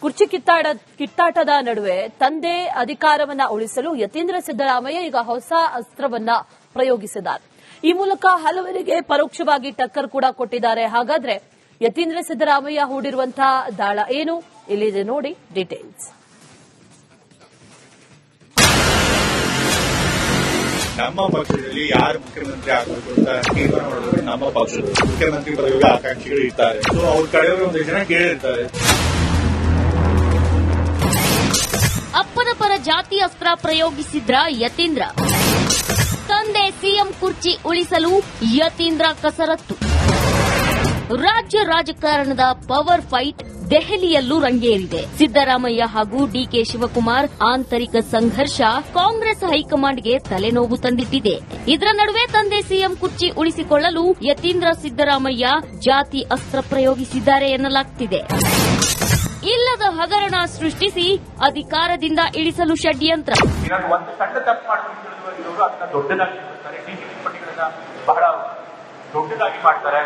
ಕುರ್ಚಿ ಕಿತ್ತಾಟದ ನಡುವೆ ತಂದೆ ಅಧಿಕಾರವನ್ನ ಉಳಿಸಲು ಯತೀಂದ್ರ ಸಿದ್ದರಾಮಯ್ಯ ಈಗ ಹೊಸ ಅಸ್ತ್ರವನ್ನ ಪ್ರಯೋಗಿಸಿದ್ದಾರೆ. ಈ ಮೂಲಕ ಹಲವರಿಗೆ ಪರೋಕ್ಷವಾಗಿ ಟಕ್ಕರ್ ಕೂಡ ಕೊಟ್ಟಿದ್ದಾರೆ. ಹಾಗಾದ್ರೆ ಯತೀಂದ್ರ ಸಿದ್ದರಾಮಯ್ಯ ಹೂಡಿರುವಂತಹ ದಾಳ ಏನು? ಇಲ್ಲಿದೆ ನೋಡಿ ಡೀಟೇಲ್ಸ್. ನಮ್ಮ ಪಕ್ಷದಲ್ಲಿ ಯಾರು ಮುಖ್ಯಮಂತ್ರಿ ಆಗಬೇಕು ಅಂತ ತೀರ್ಮಾನ ಮಾಡೋದು ನಮ್ಮ ಪಕ್ಷದ ಮುಖ್ಯಮಂತ್ರಿ ಪದವಿಗೆ ಆಕಾಂಕ್ಷಿಗಳು ಇರ್ತಾರೆ. ಅವ್ರ ಕಡೆಯವರು ಒಂದಷ್ಟು ಜನ ಕೇಳಿರ್ತಾರೆ. ಅಪ್ಪನ ಪರ ಜಾತಿ ಅಸ್ತ್ರ ಪ್ರಯೋಗಿಸಿದ್ರ ಯತೀಂದ್ರ. ತಂದೆ ಸಿಎಂ ಕುರ್ಚಿ ಉಳಿಸಲು ಯತೀಂದ್ರ ಕಸರತ್ತು. ರಾಜ್ಯ ರಾಜಕಾರಣದ ಪವರ್ ಫೈಟ್ ದೆಹಲಿಯಲ್ಲೂ ರಂಗೇರಿದೆ. ಸಿದ್ದರಾಮಯ್ಯ ಹಾಗೂ ಡಿಕೆ ಶಿವಕುಮಾರ್ ಆಂತರಿಕ ಸಂಘರ್ಷ ಕಾಂಗ್ರೆಸ್ ಹೈಕಮಾಂಡ್ಗೆ ತಲೆನೋವು ತಂದಿಟ್ಟಿದೆ. ಇದರ ನಡುವೆ ತಂದೆ ಸಿಎಂ ಕುರ್ಚಿ ಉಳಿಸಿಕೊಳ್ಳಲು ಯತೀಂದ್ರ ಸಿದ್ದರಾಮಯ್ಯ ಜಾತಿ ಅಸ್ತ್ರ ಪ್ರಯೋಗಿಸಿದ್ದಾರೆ ಎನ್ನಲಾಗುತ್ತಿದೆ. ಇಲ್ಲದ ಹಗರಣ ಸೃಷ್ಟಿಸಿ ಅಧಿಕಾರದಿಂದ ಇಳಿಸಲು ಷಡ್ಯಂತ್ರ. ಒಂದು ಸಣ್ಣ ತಪ್ಪು ಮಾಡಿದ್ರು ಅದನ್ನ ದೊಡ್ಡದಾಗಿ ಮಾಡ್ತಾರೆ. ಟಿಪ್ಪಣಿಗಳನ್ನ ಬಹಳ ದೊಡ್ಡದಾಗಿ ಮಾಡ್ತಾರೆ.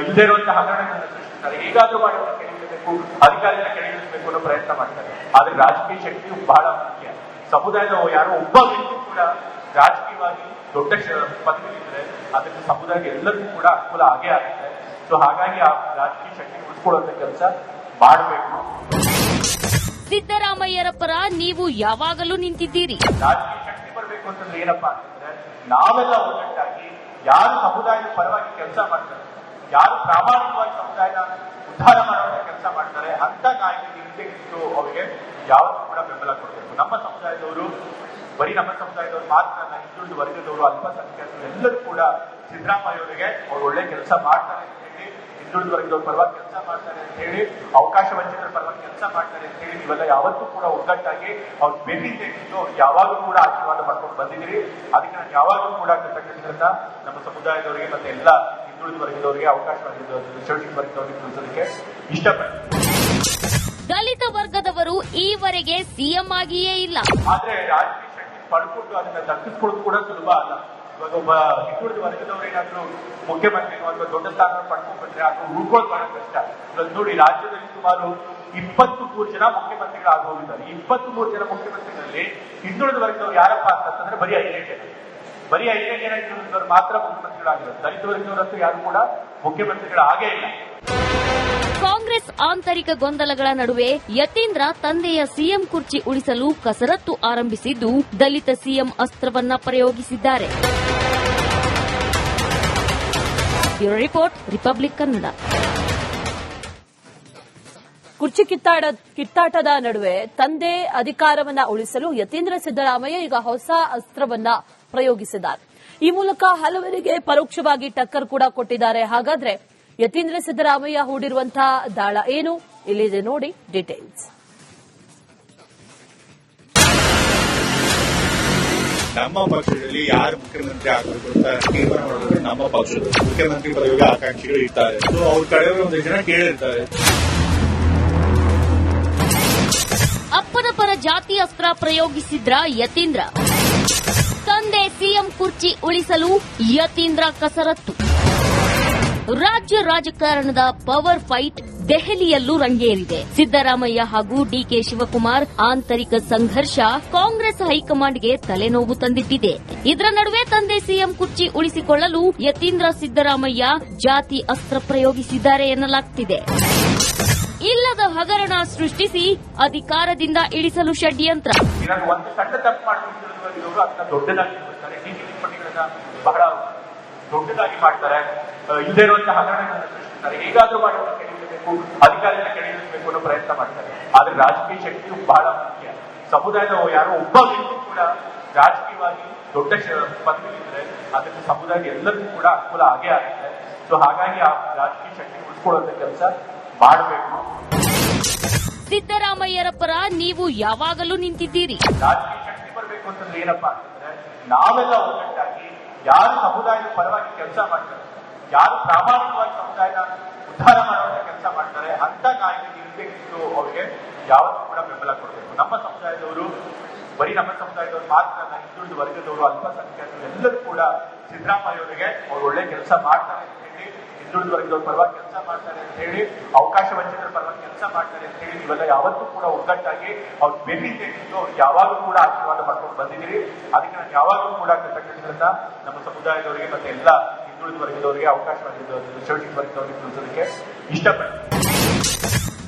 ಇಲ್ಲದೇ ಇರುವಂತಹ ಹಗರಣಗಳನ್ನ ಸೃಷ್ಟಿಸ್ತಾರೆ. ಹೇಗಾದ್ರೂ ಮಾಡೋದನ್ನ ಕೆಳಗಿಳಿಸಬೇಕು, ಅಧಿಕಾರಿಗಳ ಕೆಳಗಿಳಿಸಬೇಕು ಅನ್ನೋ ಪ್ರಯತ್ನ ಮಾಡ್ತಾರೆ. ಆದ್ರೆ ರಾಜಕೀಯ ಶಕ್ತಿಯು ಬಹಳ ಮುಖ್ಯ. ಸಮುದಾಯದ ಯಾರೋ ಒಬ್ಬ ವ್ಯಕ್ತಿ ಕೂಡ ರಾಜಕೀಯವಾಗಿ ದೊಡ್ಡ ಪದವಿಯಿದ್ರೆ ಅದಕ್ಕೆ ಸಮುದಾಯದ ಎಲ್ಲರಿಗೂ ಕೂಡ ಅನುಕೂಲ ಆಗೇ ಆಗುತ್ತೆ. ಸೊ ಹಾಗಾಗಿ ಆ ರಾಜಕೀಯ ಶಕ್ತಿ ಉಳಿಸ್ಕೊಳ್ಳುವಂತ ಕೆಲಸ ಮಾಡಬೇಕು. ಸಿದ್ದರಾಮಯ್ಯರ ಪರ ನೀವು ಯಾವಾಗಲೂ ನಿಂತಿದ್ದೀರಿ. ರಾಜಕೀಯ ಶಕ್ತಿ ಬರಬೇಕು ಅಂತಂದ್ರೆ ಏನಪ್ಪಾ ಅಂತಂದ್ರೆ ನಾವೆಲ್ಲ ಒಗ್ಗಟ್ಟಾಗಿ ಯಾರು ಸಮುದಾಯದ ಪರವಾಗಿ ಕೆಲಸ ಮಾಡ್ತಾರೆ, ಯಾರು ಪ್ರಾಮಾಣಿಕವಾಗಿ ಸಮುದಾಯದ ಉದ್ಧಾರ ಮಾಡುವಂತ ಕೆಲಸ ಮಾಡ್ತಾರೆ ಅಂತ ನಾಯಕರಿಗೆ ಅವರಿಗೆ ಯಾವತ್ತೂ ಕೂಡ ಬೆಂಬಲ ಕೊಡಬೇಕು. ನಮ್ಮ ಸಮುದಾಯದವರು ಬರೀ ನಮ್ಮ ಸಮುದಾಯದವರು ಮಾತ್ರ ಅಲ್ಲ, ಹಿಂದುಳಿದ ವರ್ಗದವರು, ಅಲ್ಪಸಂಖ್ಯಾತರು ಎಲ್ಲರೂ ಕೂಡ ಸಿದ್ದರಾಮಯ್ಯ ಅವರಿಗೆ ಅವ್ರು ಒಳ್ಳೆ ಕೆಲಸ ಮಾಡ್ತಾರೆ ಅಂತ ಹೇಳಿ, ಹಿಂದುಳಿದ ವರ್ಗದವ್ರ ಪರವಾಗಿ ಕೆಲಸ ಮಾಡ್ತಾರೆ ಅಂತ ಹೇಳಿ, ಅವಕಾಶ ವಂಚಿತರ ಪರವಾಗಿ ಕೆಲಸ ಮಾಡ್ತಾರೆ ಅಂತ ಹೇಳಿ ನೀವೆಲ್ಲ ಯಾವತ್ತೂ ಕೂಡ ಒಗ್ಗಟ್ಟಾಗಿ ಅವ್ರು ಬೆನ್ನಿಂದ ಇದ್ದು ಅವ್ರು ಯಾವಾಗಲೂ ಕೂಡ ಆಶೀರ್ವಾದ ಮಾಡ್ಕೊಂಡು ಬಂದಿದ್ದೀರಿ. ಅದಕ್ಕೆ ನಾನು ಯಾವಾಗಲೂ ಕೂಡ ಕೃತಜ್ಞತೆಯಿಂದ ನಮ್ಮ ಸಮುದಾಯದವರಿಗೆ ಮತ್ತೆ ಎಲ್ಲ ಹಿಂದುಳಿದ ವರ್ಗದವರಿಗೆ, ಅವಕಾಶ ಶೋಷಿತ ವರ್ಗದವರಿಗೆ ತಿಳಿಸೋದಕ್ಕೆ ಇಷ್ಟಪಡ್ತೀನಿ. ದಲಿತ ವರ್ಗದವರು ಈವರೆಗೆ ಸಿಎಂ ಆಗಿಯೇ ಇಲ್ಲ. ಆದ್ರೆ ರಾಜಕೀಯ ಶಕ್ತಿ ಪಡ್ಕೊಂಡು ಅದನ್ನ ದಕ್ಕಿಸ್ಕೊಳ್ಳೋದು ಕೂಡ ಸುಲಭ ಅಲ್ಲ. ಇವಾಗ ಒಬ್ಬ ಹಿಂದುಳಿದ ವರ್ಗದವರು ಏನಾದ್ರು ಮುಖ್ಯಮಂತ್ರಿ ಅಥವಾ ದೊಡ್ಡ ಸ್ಥಾನ ಪಡ್ಕೊಂಡು ಬಂದ್ರೆ ಅದು ಉಳ್ಕೊಳ್ಳೋದು ಬಹಳ ಕಷ್ಟ. ಇವಾಗ ನೋಡಿ, ರಾಜ್ಯದಲ್ಲಿ ಸುಮಾರು 23 ಜನ ಮುಖ್ಯಮಂತ್ರಿಗಳು ಹೋಗಿದ್ದಾರೆ. 23 ಜನ ಮುಖ್ಯಮಂತ್ರಿಗಳಲ್ಲಿ ಹಿಂದುಳಿದ ವರ್ಗದವರು ಯಾರಪ್ಪ ಅಂತಂದ್ರೆ ಬರೀ 5 ಜನ. ಬರೀ 5 ಜನ ಹಿಂದುಳಿದವರು ಮಾತ್ರ ಮುಖ್ಯಮಂತ್ರಿಗಳಾಗಿರೋದು. ದಲಿತ ವರ್ಗದವರಂತೂ ಯಾರು ಕೂಡ ಮುಖ್ಯಮಂತ್ರಿಗಳಾಗೇ ಇಲ್ಲ. ಕಾಂಗ್ರೆಸ್ ಆಂತರಿಕ ಗೊಂದಲಗಳ ನಡುವೆ ಯತೀಂದ್ರ ತಂದೆಯ ಸಿಎಂ ಕುರ್ಚಿ ಉಳಿಸಲು ಕಸರತ್ತು ಆರಂಭಿಸಿದ್ದು ದಲಿತ ಸಿಎಂ ಅಸ್ತ್ರವನ್ನ ಪ್ರಯೋಗಿಸಿದ್ದಾರೆ. Bureau report, republic Kannada. ಕುರ್ಚಿ ಕಿತ್ತಾಟದ ನಡುವೆ ತಂದೆ ಅಧಿಕಾರವನ್ನ ಉಳಿಸಲು ಯತೀಂದ್ರ ಸಿದ್ದರಾಮಯ್ಯ ಈಗ ಹೊಸ ಅಸ್ತ್ರವನ್ನ ಪ್ರಯೋಗಿಸಿದ್ದಾರೆ. ಈ ಮೂಲಕ ಹಲವರಿಗೆ ಪರೋಕ್ಷವಾಗಿ ಟಕ್ಕರ್ ಕೂಡ ಕೊಟ್ಟಿದ್ದಾರೆ. ಹಾಗಾದ್ರೆ ಯತೀಂದ್ರ ಸಿದ್ದರಾಮಯ್ಯ ಹೂಡಿರುವಂತಹ ದಾಳ ಏನು? ಇಲ್ಲಿದೆ ನೋಡಿ ಡೀಟೇಲ್ಸ್. ನಮ್ಮ ಪಕ್ಷದಲ್ಲಿ ಯಾರು ಮುಖ್ಯಮಂತ್ರಿ ಆಗಬೇಕು ಅಂತ ತೀರ್ಮಾನ ಮಾಡೋದು ನಮ್ಮ ಪಕ್ಷದ ಮುಖ್ಯಮಂತ್ರಿ ಪದವಿಗೆ ಆಕಾಂಕ್ಷಿಗಳು ಇರ್ತಾರೆ. ಅವ್ರ ಕಡೆಯವರು ಒಂದಷ್ಟು ಜನ ಕೇಳಿರ್ತಾರೆ. ಅಪ್ಪನ ಪರ ಜಾತಿ ಅಸ್ತ್ರ ಪ್ರಯೋಗಿಸಿದ್ರ ಯತೀಂದ್ರ. ತಂದೆ ಸಿಎಂ ಕುರ್ಚಿ ಉಳಿಸಲು ಯತೀಂದ್ರ ಕಸರತ್ತು. ರಾಜ್ಯ ರಾಜಕಾರಣದ ಪವರ್ ಫೈಟ್ ದೆಹಲಿಯಲ್ಲೂ ರಂಗೇರಿದೆ. ಸಿದ್ದರಾಮಯ್ಯ ಹಾಗೂ ಡಿಕೆ ಶಿವಕುಮಾರ್ ಆಂತರಿಕ ಸಂಘರ್ಷ ಕಾಂಗ್ರೆಸ್ ಹೈಕಮಾಂಡ್ಗೆ ತಲೆನೋವು ತಂದಿಟ್ಟಿದೆ. ಇದರ ನಡುವೆ ತಂದೆ ಸಿಎಂ ಕುರ್ಚಿ ಉಳಿಸಿಕೊಳ್ಳಲು ಯತೀಂದ್ರ ಸಿದ್ದರಾಮಯ್ಯ ಜಾತಿ ಅಸ್ತ್ರ ಪ್ರಯೋಗಿಸಿದ್ದಾರೆ ಎನ್ನಲಾಗುತ್ತಿದೆ. ಇಲ್ಲದ ಹಗರಣ ಸೃಷ್ಟಿಸಿ ಅಧಿಕಾರದಿಂದ ಇಳಿಸಲು ಷಡ್ಯಂತ್ರ. ಒಂದು ಸಣ್ಣ ತಪ್ಪು ಮಾಡಿದ್ರು ಅದನ್ನ ದೊಡ್ಡದಾಗಿ ಮಾಡ್ತಾರೆ. ಟಿಪ್ಪಣಿಗಳನ್ನ ಬಹಳ ದೊಡ್ಡದಾಗಿ ಮಾಡ್ತಾರೆ. ಇಲ್ಲದೇ ಇರುವಂತಹ ಹಗರಣಗಳನ್ನ ಸೃಷ್ಟಿಸ್ತಾರೆ. ಹೇಗಾದ್ರೂ ಮಾಡೋದನ್ನ ಕೆಳಗಿಳಿಸಬೇಕು, ಅಧಿಕಾರಿಗಳ ಕೆಳಗಿಳಿಸಬೇಕು ಅನ್ನೋ ಪ್ರಯತ್ನ ಮಾಡ್ತಾರೆ. ಆದ್ರೆ ರಾಜಕೀಯ ಶಕ್ತಿಯು ಬಹಳ ಮುಖ್ಯ. ಸಮುದಾಯದ ಯಾರೋ ಒಬ್ಬ ವ್ಯಕ್ತಿ ಕೂಡ ರಾಜಕೀಯವಾಗಿ ದೊಡ್ಡ ಪದವಿಯಿದ್ರೆ ಅದಕ್ಕೆ ಸಮುದಾಯದ ಎಲ್ಲರಿಗೂ ಕೂಡ ಅನುಕೂಲ ಆಗೇ ಆಗುತ್ತೆ. ಸೊ ಹಾಗಾಗಿ ಆ ರಾಜಕೀಯ ಶಕ್ತಿ ಉಳಿಸ್ಕೊಳ್ಳುವಂತ ಕೆಲಸ ಮಾಡಬೇಕು. ಸಿದ್ದರಾಮಯ್ಯರ ಪರ ನೀವು ಯಾವಾಗಲೂ ನಿಂತಿದ್ದೀರಿ. ರಾಜಕೀಯ ಶಕ್ತಿ ಬರಬೇಕು ಅಂತಂದ್ರೆ ಏನಪ್ಪಾ ಅಂತಂದ್ರೆ ನಾವೆಲ್ಲ ಒಗ್ಗಟ್ಟಾಗಿ ಯಾರು ಸಮುದಾಯದ ಪರವಾಗಿ ಕೆಲಸ ಮಾಡ್ತಾರೆ, ಯಾರು ಪ್ರಾಮಾಣಿಕವಾಗಿ ಸಮುದಾಯದ ಉದ್ಧಾರ ಮಾಡುವಂತ ಕೆಲಸ ಕೆಲಸ ಮಾಡ್ತಾರೆ ಅಂತ ನಾಯಕರಿಗೆ ಅವರಿಗೆ ಯಾವತ್ತೂ ಕೂಡ ಬೆಂಬಲ ಕೊಡಬೇಕು. ನಮ್ಮ ಸಮುದಾಯದವರು ಬರೀ ನಮ್ಮ ಸಮುದಾಯದವರು ಮಾತ್ರ ಅಲ್ಲ, ಹಿಂದುಳಿದ ವರ್ಗದವರು, ಅಲ್ಪಸಂಖ್ಯಾತರು ಎಲ್ಲರೂ ಕೂಡ ಸಿದ್ದರಾಮಯ್ಯ ಅವರಿಗೆ ಅವ್ರು ಒಳ್ಳೆ ಕೆಲಸ ಮಾಡ್ತಾರೆ ಅಂತ ಹೇಳಿ, ಹಿಂದುಳಿದ ವರ್ಗದವ್ರ ಪರವಾಗಿ ಕೆಲಸ ಮಾಡ್ತಾರೆ ಅಂತ ಹೇಳಿ, ಅವಕಾಶ ವಂಚಿತರ ಪರವಾಗಿ ಕೆಲಸ ಮಾಡ್ತಾರೆ ಅಂತ ಹೇಳಿ ನೀವೆಲ್ಲ ಯಾವತ್ತೂ ಕೂಡ ಒಗ್ಗಟ್ಟಾಗಿ ಅವ್ರು ಬೆನ್ನಿಂದ ನಿಂತು ಅವ್ರು ಯಾವಾಗಲೂ ಕೂಡ ಆಶೀರ್ವಾದ ಮಾಡ್ಕೊಂಡು ಬಂದಿದ್ದೀರಿ. ಅದಕ್ಕೆ ನಾನು ಯಾವಾಗಲೂ ಕೂಡ ಕೃತಜ್ಞತೆಗಳನ್ನ ನಮ್ಮ ಸಮುದಾಯದವರಿಗೆ ಮತ್ತೆ ಎಲ್ಲ ಹಿಂದುಳಿದ ವರ್ಗದವರಿಗೆ, ಅವಕಾಶ ಶೋಷಿತ ವರ್ಗದವರಿಗೆ ತಿಳಿಸೋದಕ್ಕೆ ಇಷ್ಟಪಡ್ತೀನಿ.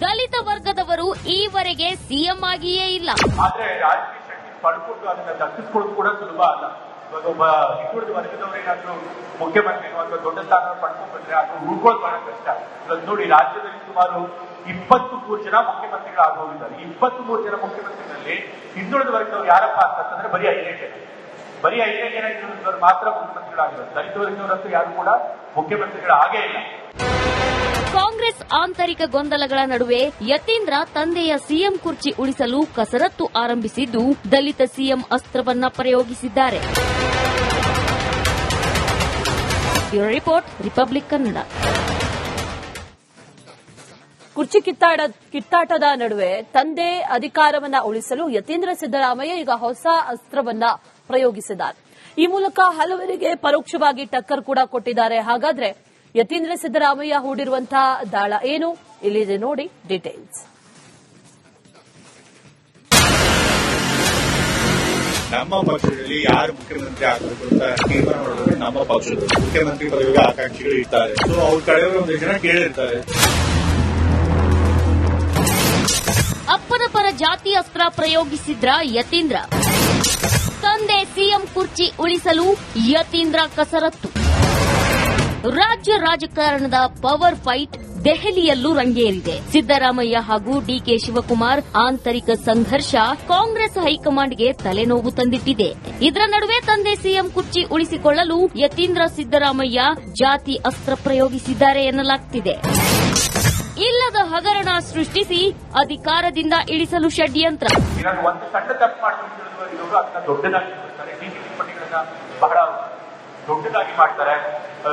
ದಲಿತ ವರ್ಗದವರು ಈವರೆಗೆ ಸಿಎಂ ಆಗಿಯೇ ಇಲ್ಲ. ಆದ್ರೆ ರಾಜಕೀಯ ಶಕ್ತಿ ಪಡ್ಕೊಂಡು ಅದನ್ನ ದಕ್ಕಿಸ್ಕೊಳ್ಳೋದು ಕೂಡ ಸುಲಭ ಅಲ್ಲ. ಇವಾಗ ಒಬ್ಬ ಹಿಂದುಳಿದ ವರ್ಗದವರೇನಾದ್ರೂ ಮುಖ್ಯಮಂತ್ರಿ ಅಥವಾ ದೊಡ್ಡ ಸ್ಥಾನ ಪಡ್ಕೊಂಡು ಬಂದ್ರೆ ಅದು ಉಳ್ಕೊಳ್ಳೋದು ಬಹಳ ಕಷ್ಟ. ಇವಾಗ ನೋಡಿ, ರಾಜ್ಯದಲ್ಲಿ ಸುಮಾರು 23 ಜನ ಮುಖ್ಯಮಂತ್ರಿಗಳಾಗೋಗಿದ್ದಾರೆ. 23 ಜನ ಮುಖ್ಯಮಂತ್ರಿಗಳಲ್ಲಿ ಹಿಂದುಳಿದ ವರ್ಗದವ್ರು ಯಾರಪ್ಪ ಅಂತಂದ್ರೆ ಬರೀ 5 ಜನ. ಬರೀ 5 ಜನ ಹಿಂದುಳಿದವರು ಮಾತ್ರ ಮುಖ್ಯಮಂತ್ರಿಗಳಾಗಿದ್ದಾರೆ. ದಲಿತ ವರ್ಗದವರಂತೂ ಯಾರು ಕೂಡ ಮುಖ್ಯಮಂತ್ರಿಗಳಾಗೇ ಇಲ್ಲ. ಕಾಂಗ್ರೆಸ್ ಆಂತರಿಕ ಗೊಂದಲಗಳ ನಡುವೆ ಯತೀಂದ್ರ ತಂದೆಯ ಸಿಎಂ ಕುರ್ಚಿ ಉಳಿಸಲು ಕಸರತ್ತು ಆರಂಭಿಸಿದ್ದು, ದಲಿತ ಸಿಎಂ ಅಸ್ತ್ರವನ್ನ ಪ್ರಯೋಗಿಸಿದ್ದಾರೆ. Bureau report, republic Kannada. ಕುರ್ಚಿ ಕಿತ್ತಾಟದ ನಡುವೆ ತಂದೆ ಅಧಿಕಾರವನ್ನ ಉಳಿಸಲು ಯತೀಂದ್ರ ಸಿದ್ದರಾಮಯ್ಯ ಈಗ ಹೊಸ ಅಸ್ತ್ರವನ್ನ ಪ್ರಯೋಗಿಸಿದ್ದಾರೆ. ಈ ಮೂಲಕ ಹಲವರಿಗೆ ಪರೋಕ್ಷವಾಗಿ ಟಕ್ಕರ್ ಕೂಡ ಕೊಟ್ಟಿದ್ದಾರೆ. ಹಾಗಾದ್ರೆ ಯತೀಂದ್ರ ಸಿದ್ದರಾಮಯ್ಯ ಹೂಡಿರುವಂತಹ ದಾಳ ಏನು? ಇಲ್ಲಿದೆ ನೋಡಿ ಡೀಟೇಲ್ಸ್. ನಮ್ಮ ಪಕ್ಷದಲ್ಲಿ ಯಾರು ಮುಖ್ಯಮಂತ್ರಿ ಆಗಬೇಕು ಅಂತ ತೀರ್ಮಾನ ಮಾಡೋದು ನಮ್ಮ ಪಕ್ಷದ ಮುಖ್ಯಮಂತ್ರಿ ಪದವಿಗೆ ಆಕಾಂಕ್ಷಿಗಳು ಇರ್ತಾರೆ. ಸೊ ಅವ್ರ ಕಡೆಯವರು ಒಂದಿಷ್ಟು ಜನ ಕೇಳಿರ್ತಾರೆ. ಅಪ್ಪನ ಪರ ಜಾತಿ ಅಸ್ತ್ರ ಪ್ರಯೋಗಿಸಿದ್ರ ಯತೀಂದ್ರ. ತಂದೆ ಸಿಎಂ ಕುರ್ಚಿ ಉಳಿಸಲು ಯತೀಂದ್ರ ಕಸರತ್ತು. ರಾಜ್ಯ ರಾಜಕಾರಣದ ಪವರ್ ಫೈಟ್ ದೆಹಲಿಯಲ್ಲೂ ರಂಗೇರಿದೆ. ಸಿದ್ದರಾಮಯ್ಯ ಹಾಗೂ ಡಿಕೆ ಶಿವಕುಮಾರ್ ಆಂತರಿಕ ಸಂಘರ್ಷ ಕಾಂಗ್ರೆಸ್ ಹೈಕಮಾಂಡ್ಗೆ ತಲೆನೋವು ತಂದಿಟ್ಟಿದೆ. ಇದರ ನಡುವೆ ತಂದೆ ಸಿಎಂ ಕುರ್ಚಿ ಉಳಿಸಿಕೊಳ್ಳಲು ಯತೀಂದ್ರ ಸಿದ್ದರಾಮಯ್ಯ ಜಾತಿ ಅಸ್ತ್ರ ಪ್ರಯೋಗಿಸಿದ್ದಾರೆ ಎನ್ನಲಾಗ್ತಿದೆ. ಇಲ್ಲದ ಹಗರಣ ಸೃಷ್ಟಿಸಿ ಅಧಿಕಾರದಿಂದ ಇಳಿಸಲು ಷಡ್ಯಂತ್ರ. ಒಂದು ಸಣ್ಣ ತಪ್ಪು ಮಾಡ್ಕೊಂಡು ಅದನ್ನ ದೊಡ್ಡದಾಗಿ ಮಾಡ್ತಾರೆ. ನೀತಿ ಟಿಪ್ಪಣಿಗಳನ್ನ ಬಹಳ ದೊಡ್ಡದಾಗಿ ಮಾಡ್ತಾರೆ.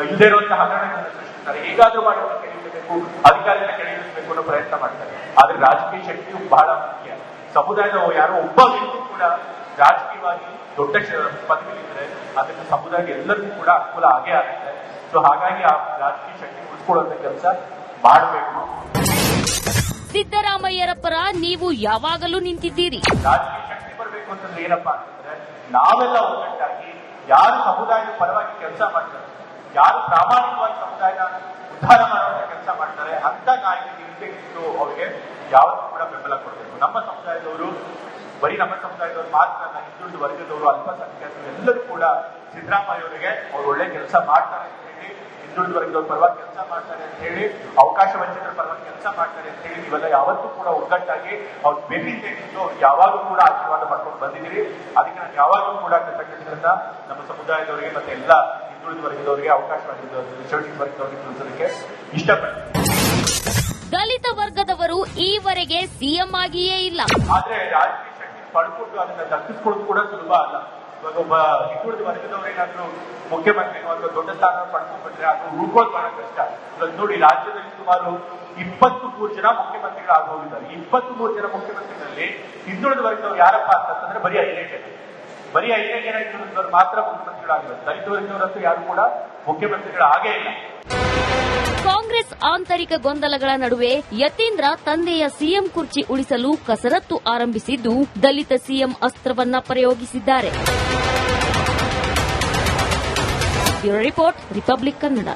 ಇಲ್ಲದೇ ಇರುವಂತಹ ಹಗರಣಗಳನ್ನು ಸೃಷ್ಟಿಸ್ತಾರೆ. ಹೇಗಾದ್ರೂ ಮಾಡೋದನ್ನ ಕೆಳಗಿಳಿಸಬೇಕು, ಅಧಿಕಾರಿಗಳನ್ನ ಕೆಳಗಿಳಿಸಬೇಕು ಅನ್ನೋ ಪ್ರಯತ್ನ ಮಾಡ್ತಾರೆ. ಆದ್ರೆ ರಾಜಕೀಯ ಶಕ್ತಿಯು ಬಹಳ ಮುಖ್ಯ. ಸಮುದಾಯದ ಯಾರೋ ಒಬ್ಬ ವ್ಯಕ್ತಿ ಕೂಡ ರಾಜಕೀಯವಾಗಿ ದೊಡ್ಡ ಪದವಿಲಿದ್ರೆ ಅದಕ್ಕೆ ಸಮುದಾಯ ಎಲ್ಲರಿಗೂ ಕೂಡ ಅನುಕೂಲ ಆಗೇ ಆಗುತ್ತೆ. ಸೊ ಹಾಗಾಗಿ ಆ ರಾಜಕೀಯ ಶಕ್ತಿ ಉಳಿಸ್ಕೊಳ್ಳುವಂತ ಕೆಲಸ ಮಾಡಬೇಕು. ಸಿದ್ದರಾಮಯ್ಯರ ಪರ ನೀವು ಯಾವಾಗಲೂ ನಿಂತಿದ್ದೀರಿ. ರಾಜಕೀಯ ಶಕ್ತಿ ಬರಬೇಕು ಅಂತಂದ್ರೆ ಏನಪ್ಪಾ ಅಂತಂದ್ರೆ ನಾವೆಲ್ಲ ಒಗ್ಗಟ್ಟಾಗಿ ಯಾರು ಸಮುದಾಯದ ಪರವಾಗಿ ಕೆಲಸ ಮಾಡ್ತಾರೆ, ಯಾರು ಪ್ರಾಮಾಣಿಕವಾಗಿ ಸಮುದಾಯನ ಉದ್ಧಾರ ಮಾಡುವಂತ ಕೆಲಸ ಮಾಡ್ತಾರೆ ಅಂತ ನಾಯಕರಿಗೆ ಅವರಿಗೆ ಯಾವತ್ತೂ ಕೂಡ ಬೆಂಬಲ ಕೊಡಬೇಕು. ನಮ್ಮ ಸಮುದಾಯದವರು ಬರೀ ನಮ್ಮ ಸಮುದಾಯದವರು ಮಾತ್ರ ಅಲ್ಲ, ಹಿಂದುಳಿದ ವರ್ಗದವರು, ಅಲ್ಪಸಂಖ್ಯಾತರು ಎಲ್ಲರೂ ಕೂಡ ಸಿದ್ದರಾಮಯ್ಯ ಅವರಿಗೆ ಅವ್ರು ಒಳ್ಳೆ ಕೆಲಸ ಮಾಡ್ತಾರೆ ಅಂತ ಹೇಳಿ, ಹಿಂದುಳಿದ ವರ್ಗದವ್ರ ಪರವಾಗಿ ಕೆಲಸ ಮಾಡ್ತಾರೆ ಅಂತ ಹೇಳಿ, ಅವಕಾಶ ವಂಚಿತರ ಪರವಾಗಿ ಕೆಲಸ ಮಾಡ್ತಾರೆ ಅಂತ ಹೇಳಿ ನೀವೆಲ್ಲ ಯಾವತ್ತೂ ಕೂಡ ಒಗ್ಗಟ್ಟಾಗಿ ಅವ್ರು ಬೆನ್ನಿಂದ ನಿಂತು ಅವ್ರು ಯಾವಾಗಲೂ ಕೂಡ ಆಶೀರ್ವಾದ ಮಾಡ್ಕೊಂಡು ಬಂದಿದ್ದೀರಿ. ಅದಕ್ಕೆ ನಾನು ಯಾವಾಗಲೂ ಕೂಡ ಕೃತಜ್ಞತೆಗಳನ್ನ ನಮ್ಮ ಸಮುದಾಯದವರಿಗೆ ಮತ್ತೆ ಎಲ್ಲ ಹಿಂದುಳಿದ ವರ್ಗದವರಿಗೆ, ಅವಕಾಶ ಶೋಷಿತ ವರ್ಗದವರಿಗೆ ತಿಳಿಸೋದಕ್ಕೆ ಇಷ್ಟಪಡ್ತೀನಿ. ದಲಿತ ವರ್ಗದವರು ಈವರೆಗೆ ಸಿಎಂ ಆಗಿಯೇ ಇಲ್ಲ. ಆದ್ರೆ ರಾಜಕೀಯ ಶಕ್ತಿ ಪಡ್ಕೊಂಡು ಅದನ್ನ ದಕ್ಕಿಸ್ಕೊಳ್ಳೋದು ಕೂಡ ಸುಲಭ ಅಲ್ಲ. ಇವಾಗ ಒಬ್ಬ ಹಿಂದುಳಿದ ವರ್ಗದವರೇನಾದ್ರೂ ಮುಖ್ಯಮಂತ್ರಿ ಅಥವಾ ದೊಡ್ಡ ಸ್ಥಾನ ಪಡ್ಕೊಂಡು ಬಂದ್ರೆ ಅದು ಉಳ್ಕೊಳ್ಳೋದು ಬಹಳ ಕಷ್ಟ. ಇವಾಗ ನೋಡಿ, ರಾಜ್ಯದಲ್ಲಿ ಸುಮಾರು 23 ಜನ ಮುಖ್ಯಮಂತ್ರಿಗಳಾಗೋಗಿದ್ದಾರೆ. 23 ಜನ ಮುಖ್ಯಮಂತ್ರಿಗಳಲ್ಲಿ ಹಿಂದುಳಿದ ವರ್ಗದವ್ರು ಯಾರಪ್ಪ ಅಂತಂದ್ರೆ ಬರೀ 5 ಜನ. ಬರೀ 5 ಜನ ಹಿಂದುಳಿದವರು ಮಾತ್ರ ಮುಖ್ಯಮಂತ್ರಿಗಳಾಗಿದ್ದಾರೆ. ದಲಿತ ವರ್ಗದವರಂತೂ ಯಾರು ಕೂಡ ಮುಖ್ಯಮಂತ್ರಿಗಳಾಗೇ ಇಲ್ಲ. ಕಾಂಗ್ರೆಸ್ ಆಂತರಿಕ ಗೊಂದಲಗಳ ನಡುವೆ ಯತೀಂದ್ರ ತಂದೆಯ ಸಿಎಂ ಕುರ್ಚಿ ಉಳಿಸಲು ಕಸರತ್ತು ಆರಂಭಿಸಿದ್ದು, ದಲಿತ ಸಿಎಂ ಅಸ್ತ್ರವನ್ನ ಪ್ರಯೋಗಿಸಿದ್ದಾರೆ. Bureau report, republic Kannada.